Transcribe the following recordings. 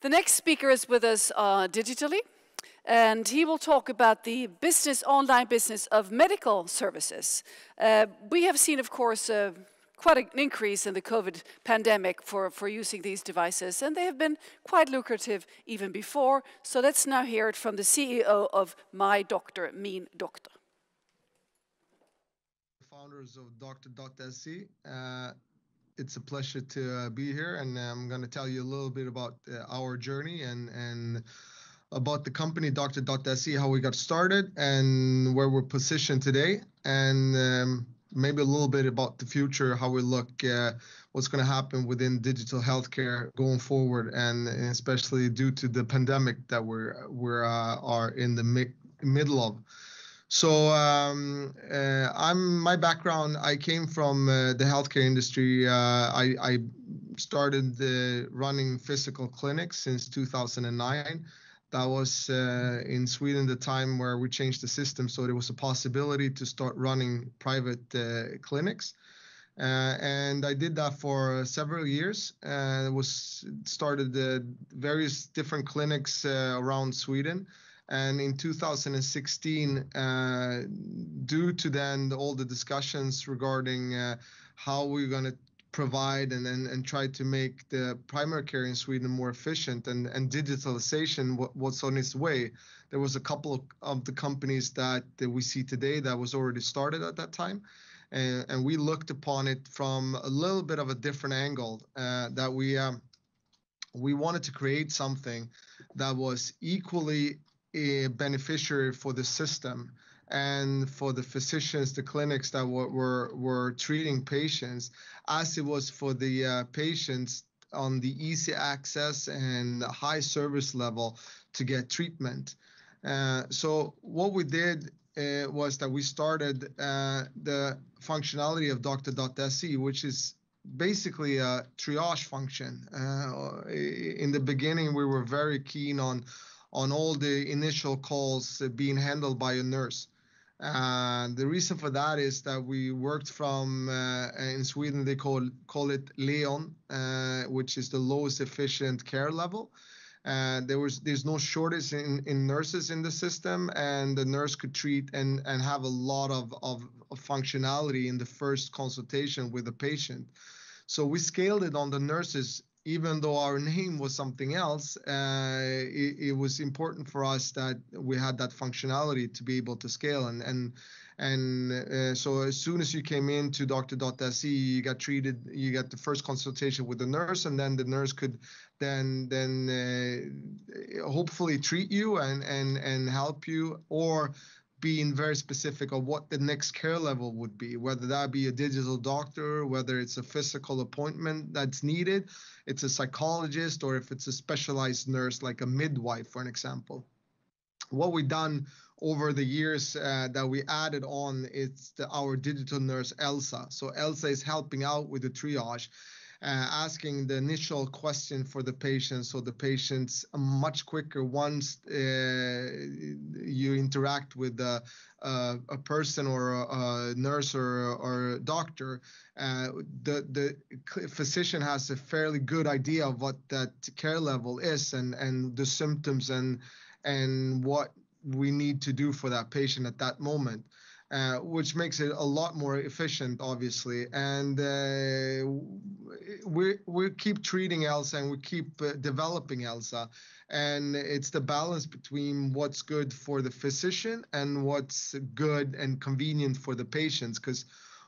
The next speaker is with us digitally, and he will talk about the business, online business of medical services. We have seen, of course, quite an increase in the COVID pandemic for using these devices, and they have been quite lucrative even before. So let's now hear it from the CEO of My Doctor, Min Doktor. Founders of Doktor.se. It's a pleasure to be here, and I'm going to tell you a little bit about our journey and about the company Doktor.se, how we got started and where we're positioned today, and maybe a little bit about the future, how we look, what's going to happen within digital healthcare going forward, and especially due to the pandemic that are in the middle of. So my background, I came from the healthcare industry. I started running physical clinics since 2009. That was in Sweden, the time where we changed the system, so there was a possibility to start running private clinics. And I did that for several years. Started various different clinics around Sweden. And in 2016, due to then all the discussions regarding how we're going to provide and try to make the primary care in Sweden more efficient and digitalization what's on its way, there was a couple of the companies that we see today that was already started at that time. And we looked upon it from a little bit of a different angle, that we wanted to create something that was equally beneficiary for the system and for the physicians, the clinics that were treating patients, as it was for the patients on the easy access and high service level to get treatment. So what we did was that we started the functionality of Doktor.se, which is basically a triage function. In the beginning, we were very keen on all the initial calls being handled by a nurse. The reason for that is that we worked from, in Sweden, they call it Leon, which is the lowest efficient care level. There's no shortage in nurses in the system, and the nurse could treat and have a lot of functionality in the first consultation with the patient. So we scaled it on the nurses. Even though our name was something else, it was important for us that we had that functionality to be able to scale. So as soon as you came into Doktor.se, you got treated. You got the first consultation with the nurse, and then the nurse could then hopefully treat you and help you, or being very specific of what the next care level would be, whether that be a digital doctor, whether it's a physical appointment that's needed, it's a psychologist, or if it's a specialized nurse like a midwife, for an example. What we've done over the years that we added on is our digital nurse, Elsa. So Elsa is helping out with the triage, asking the initial question for the patient, so the patient's much quicker once you interact with a person or a nurse or a doctor. The physician has a fairly good idea of what that care level is and the symptoms and what we need to do for that patient at that moment. Which makes it a lot more efficient, obviously. And we keep treating Elsa, and we keep developing Elsa. And it's the balance between what's good for the physician and what's good and convenient for the patients. Because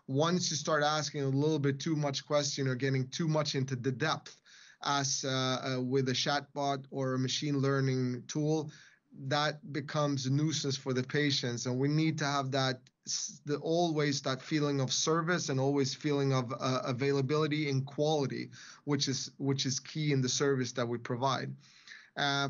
once you start asking a little bit too much question or getting too much into the depth, as with a chatbot or a machine learning tool, that becomes a nuisance for the patients. And we need to have always that feeling of service and always feeling of availability and quality, which is key in the service that we provide.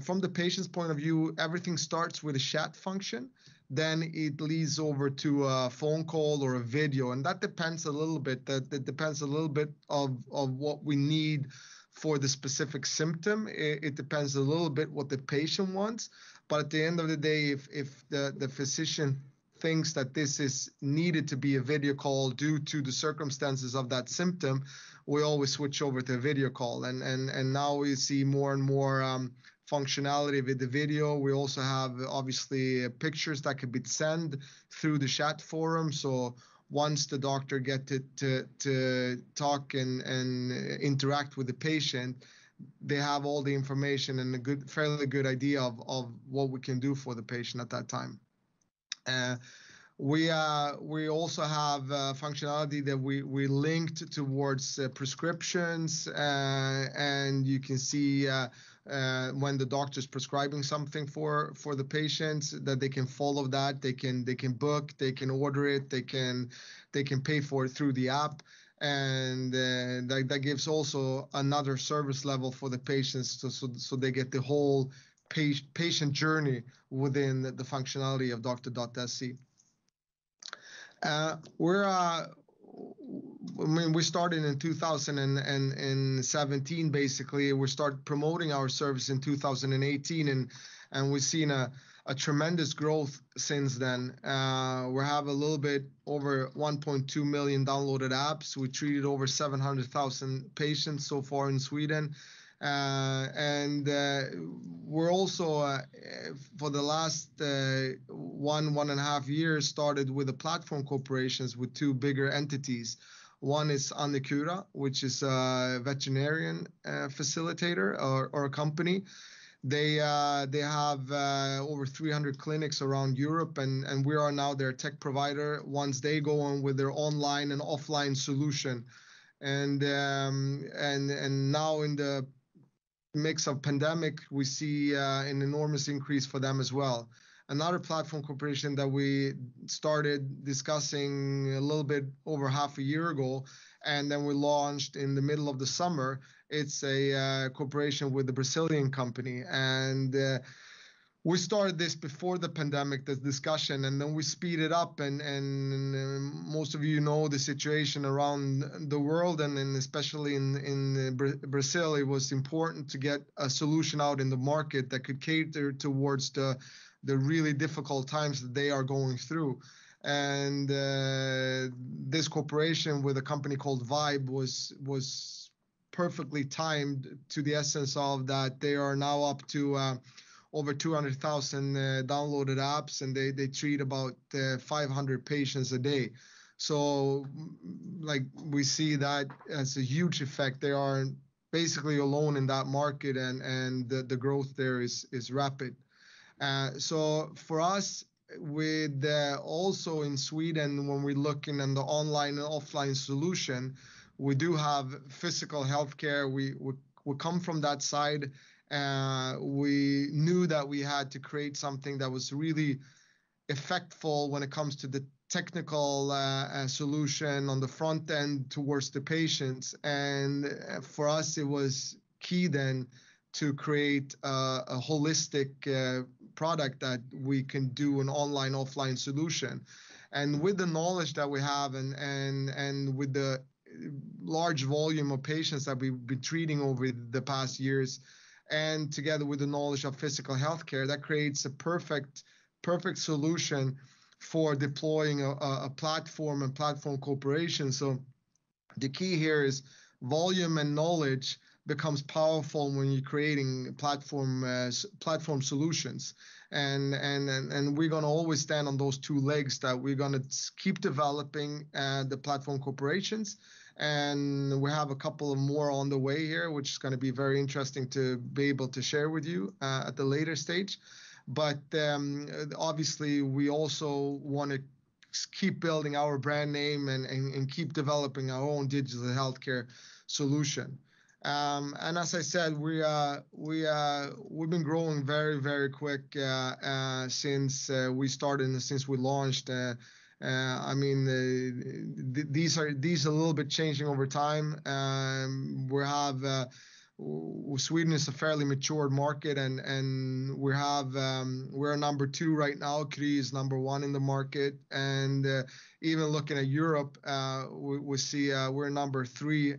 From the patient's point of view, everything starts with a chat function. Then it leads over to a phone call or a video, and that depends a little bit. That depends a little bit of what we need for the specific symptom. It depends a little bit what the patient wants. But at the end of the day, if the physician thinks that this is needed to be a video call due to the circumstances of that symptom, we always switch over to a video call. And now we see more and more functionality with the video. We also have obviously pictures that could be sent through the chat forum. So once the doctor gets to talk and interact with the patient, they have all the information and a fairly good idea of what we can do for the patient at that time. We also have functionality that we linked towards prescriptions, and you can see when the doctor's prescribing something for the patients, that they can follow that, they can book, they can order it, they can pay for it through the app. And that gives also another service level for the patients, so they get the whole patient journey within the functionality of Doktor.se. We started in 2017, basically. We started promoting our service in 2018, and we've seen a tremendous growth since then. We have a little bit over 1.2 million downloaded apps. We treated over 700,000 patients so far in Sweden. And we're also, for the last 1.5 years, started with the platform corporations with two bigger entities. One is Aktier, which is a veterinarian facilitator or a company. They have over 300 clinics around Europe, and we are now their tech provider once they go on with their online and offline solution. And now in the mix of pandemic, we see an enormous increase for them as well. Another platform corporation that we started discussing a little bit over half a year ago, and then we launched in the middle of the summer. It's a corporation with a Brazilian company, and we started this before the pandemic, this discussion, and then we speeded up. And most of you know the situation around the world, and especially in Brazil, it was important to get a solution out in the market that could cater towards the really difficult times that they are going through. And this corporation with a company called Vibe was perfectly timed to the essence of that. They are now up to over 200,000 downloaded apps, and they treat about 500 patients a day. So like, we see that as a huge effect. They are basically alone in that market, and the growth there is rapid. So for us, with also in Sweden, when we're looking at the online and offline solution, we do have physical healthcare. We come from that side. We knew that we had to create something that was really effectful when it comes to the technical solution on the front end towards the patients. And for us, it was key then to create a holistic product that we can do an online offline solution. And with the knowledge that we have, and with the large volume of patients that we've been treating over the past years, and together with the knowledge of physical healthcare, that creates a perfect solution for deploying a platform and platform corporation. So the key here is volume and knowledge becomes powerful when you're creating platform solutions. And we're going to always stand on those two legs, that we're going to keep developing the platform corporations. And we have a couple of more on the way here, which is going to be very interesting to be able to share with you at the later stage. But obviously, we also want to keep building our brand name and keep developing our own digital healthcare solution. And as I said, we've been growing very, very quick since we started and since we launched. I mean, these are a little bit changing over time. Sweden is a fairly mature market, and we're number 2 right now. Kry is number 1 in the market, and even looking at Europe, we see we're number 3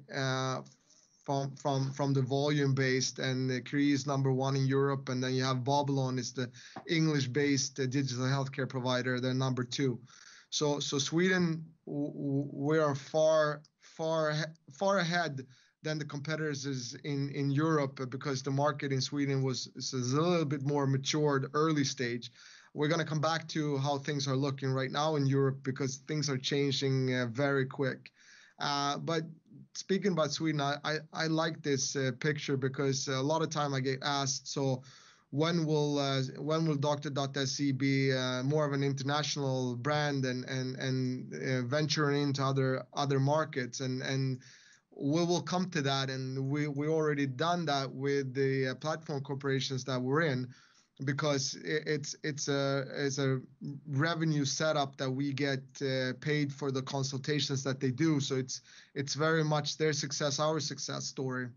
from the volume based, and Kry is number 1 in Europe, and then you have Babylon is the English-based digital healthcare provider. They're number 2. So Sweden, we are far far ahead than the competitors is in Europe, because the market in Sweden is a little bit more matured, early stage. We're going to come back to how things are looking right now in Europe, because things are changing very quick. But speaking about Sweden, I like this picture, because a lot of time I get asked, so when will Doktor.se be more of an international brand and venturing into other markets, and we will come to that, and we already done that with the platform corporations that we're in, because it's a revenue setup that we get paid for the consultations that they do. So it's very much their success, our success story.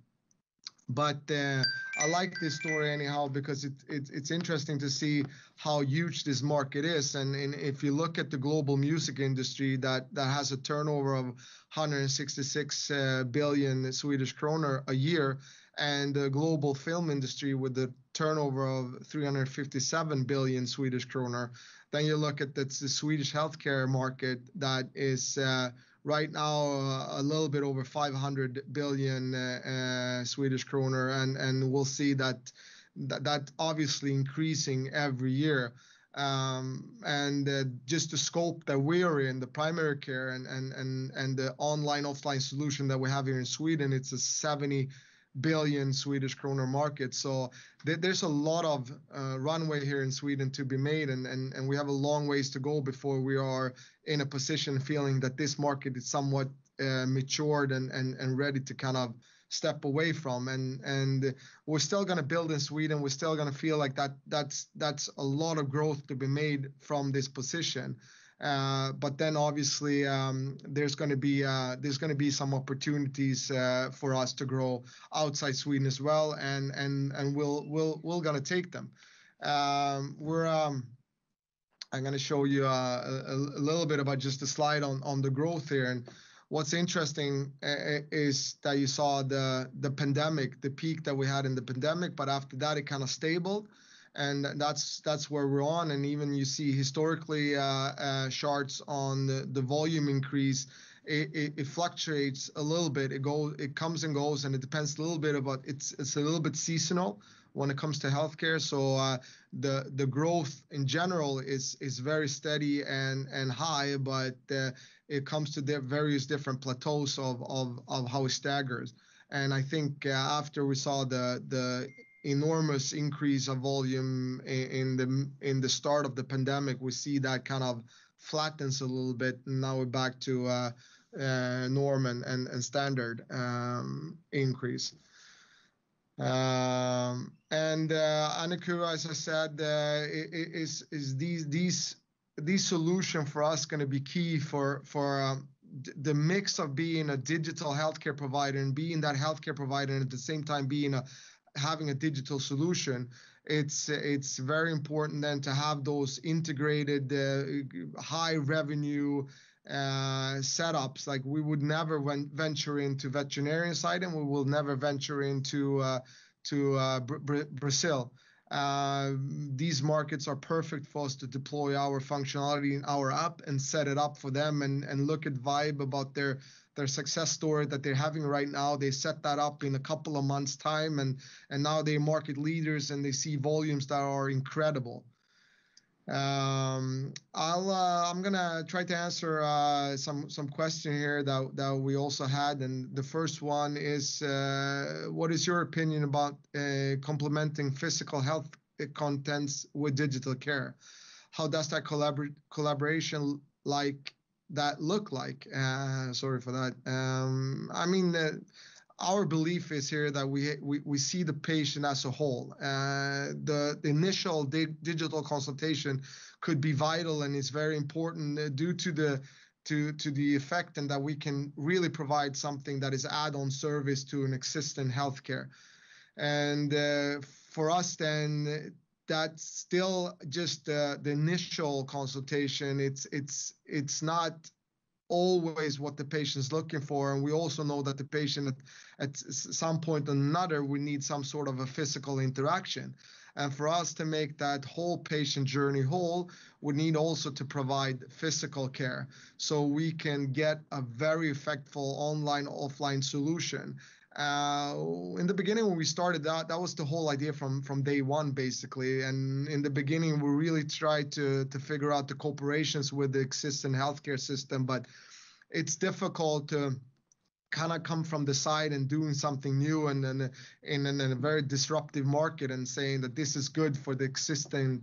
But I like this story anyhow, because it's interesting to see how huge this market is. And if you look at the global music industry that has a turnover of 166 billion Swedish kronor a year, and the global film industry with the turnover of 357 billion Swedish kronor, then you look at the Swedish healthcare market that is right now a little bit over 500 billion Swedish kronor, and we'll see that obviously increasing every year. And just the scope that we are in, the primary care and the online offline solution that we have here in Sweden, it's a 70 billion Swedish kronor market. So there's a lot of runway here in Sweden to be made, and we have a long ways to go before we are in a position feeling that this market is somewhat matured and ready to kind of step away from. And we're still going to build in Sweden. We're still going to feel like that's a lot of growth to be made from this position. But then obviously there's going to be some opportunities for us to grow outside Sweden as well, and we're going to take them. I'm going to show you a little bit about just a slide on the growth here. And what's interesting is that you saw the pandemic, the peak that we had in the pandemic, but after that it kind of stabled. And that's where we're on. And even you see historically charts on the volume increase. It fluctuates a little bit. It comes and goes, and it depends a little bit about it's a little bit seasonal when it comes to healthcare. So the growth in general is very steady and high, but it comes to the various different plateaus of how it staggers. And I think after we saw the enormous increase of volume in the start of the pandemic, we see that kind of flattens a little bit, and now we're back to norm and standard increase. And Annika, as I said, is these solution for us going to be key for the mix of being a digital healthcare provider and being that healthcare provider, and at the same time having a digital solution. It's very important then to have those integrated high revenue setups. Like we would never venture into veterinarian side, and we will never venture into Brazil. These markets are perfect for us to deploy our functionality in our app and set it up for them, and look at Vibe about their success story that they're having right now. They set that up in a couple of months' time, and now they're market leaders, and they see volumes that are incredible. I'm gonna try to answer some question here that we also had, and the first one is, what is your opinion about complementing physical health contents with digital care? How does that collaboration look like? Sorry for that. I mean, our belief is here that we see the patient as a whole. The initial digital consultation could be vital, and it's very important due to the effect, and that we can really provide something that is add-on service to an existing healthcare. And for us then, that's still just the initial consultation. It's not always what the patient's looking for. And we also know that the patient at some point or another, we need some sort of a physical interaction. And for us to make that whole patient journey whole, we need also to provide physical care so we can get a very effective online, offline solution. In the beginning, when we started that was the whole idea from day one, basically. And in the beginning, we really tried to figure out the cooperations with the existing healthcare system, but it's difficult to kind of come from the side and doing something new and in a very disruptive market and saying that this is good for the existing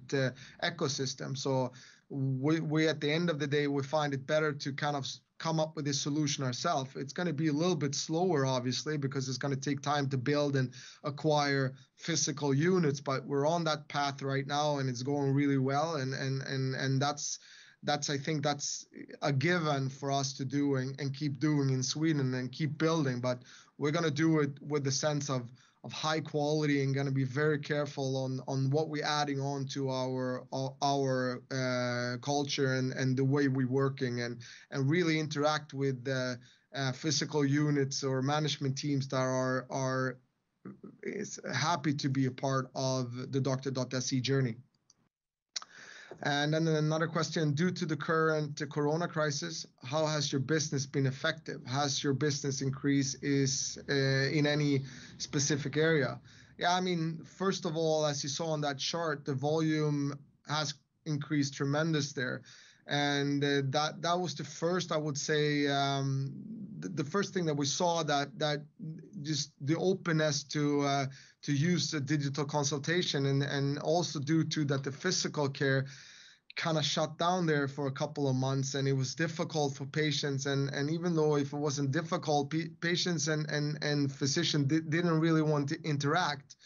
ecosystem. So we at the end of the day, we find it better to kind of come up with this solution ourselves. It's going to be a little bit slower, obviously, because it's going to take time to build and acquire physical units, but we're on that path right now and it's going really well. And that's I think that's a given for us to do and keep doing in Sweden and keep building. But we're going to do it with the sense of high quality and going to be very careful on what we're adding on to our culture and the way we're working and really interact with the physical units or management teams that are happy to be a part of the Doktor.se journey. And then another question, due to the current corona crisis, how has your business been effective? Has your business increased in any specific area? Yeah, I mean, first of all, as you saw on that chart, the volume has increased tremendous there. And that was the first, I would say, the first thing that we saw that just the openness to use the digital consultation and also due to that the physical care kind of shut down there for a couple of months and it was difficult for patients and even though if it wasn't difficult, patients and physicians didn't really want to interact.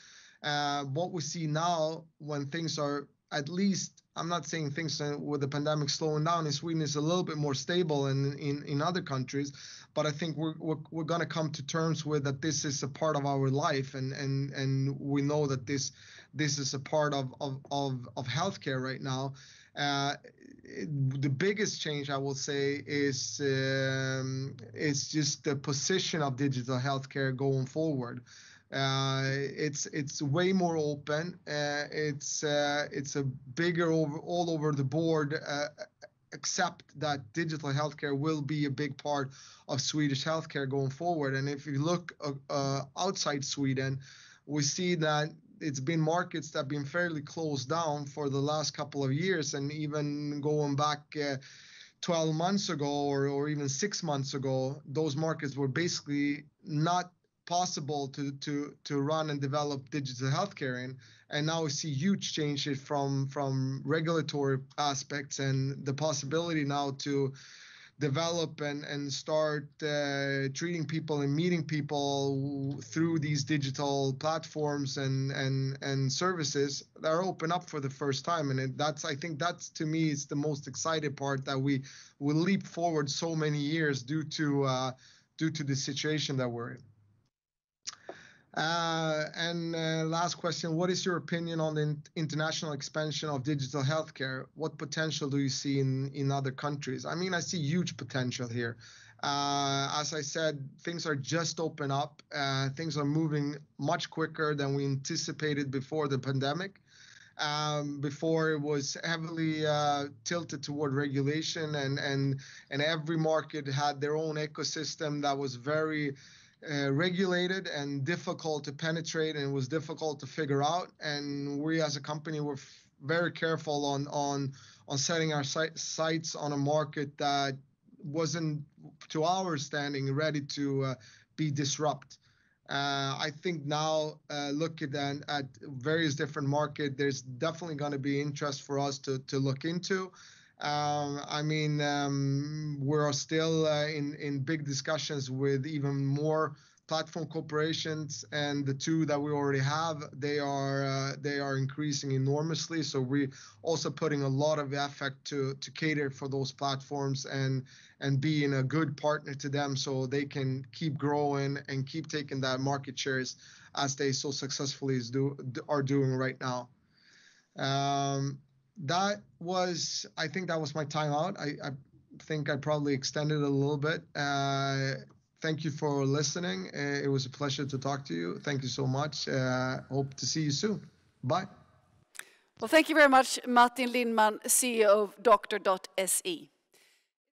What we see now when things are at least, I'm not saying things with the pandemic slowing down in Sweden is a little bit more stable in other countries, but I think we're going to come to terms with that this is a part of our life and we know that this is a part of healthcare right now. The biggest change I will say is just the position of digital healthcare going forward. It's way more open. It's a bigger all over the board, except that digital healthcare will be a big part of Swedish healthcare going forward. And if you look outside Sweden, we see that it's been markets that have been fairly closed down for the last couple of years, and even going back 12 months ago or even 6 months ago, those markets were basically not possible to run and develop digital healthcare in. And now we see huge changes from regulatory aspects and the possibility now to develop and start treating people and meeting people through these digital platforms and services that are open up for the first time. And I think that's to me is the most exciting part, that we will leap forward so many years due to the situation that we're in. Last question, what is your opinion on the international expansion of digital healthcare? What potential do you see in other countries? I mean, I see huge potential here. As I said, things are just open up. Things are moving much quicker than we anticipated before the pandemic. Before it was heavily tilted toward regulation and every market had their own ecosystem that was very regulated and difficult to penetrate, and it was difficult to figure out. And we as a company were very careful on setting our sights on a market that wasn't, to our standing, ready to be disrupted. I think now, looking at various different markets, there's definitely going to be interest for us to look into. I mean, we're still in big discussions with even more platform corporations, and the two that we already have, they are increasing enormously. So we're also putting a lot of effort to cater for those platforms and being a good partner to them, so they can keep growing and keep taking that market shares as they so successfully are doing right now. I think that was my time out. think I probably extended it a little bit. Thank you for listening. It was a pleasure to talk to you. Thank you so much. Hope to see you soon. Bye. Well, thank you very much, Martin Lindman, CEO of Doktor.se.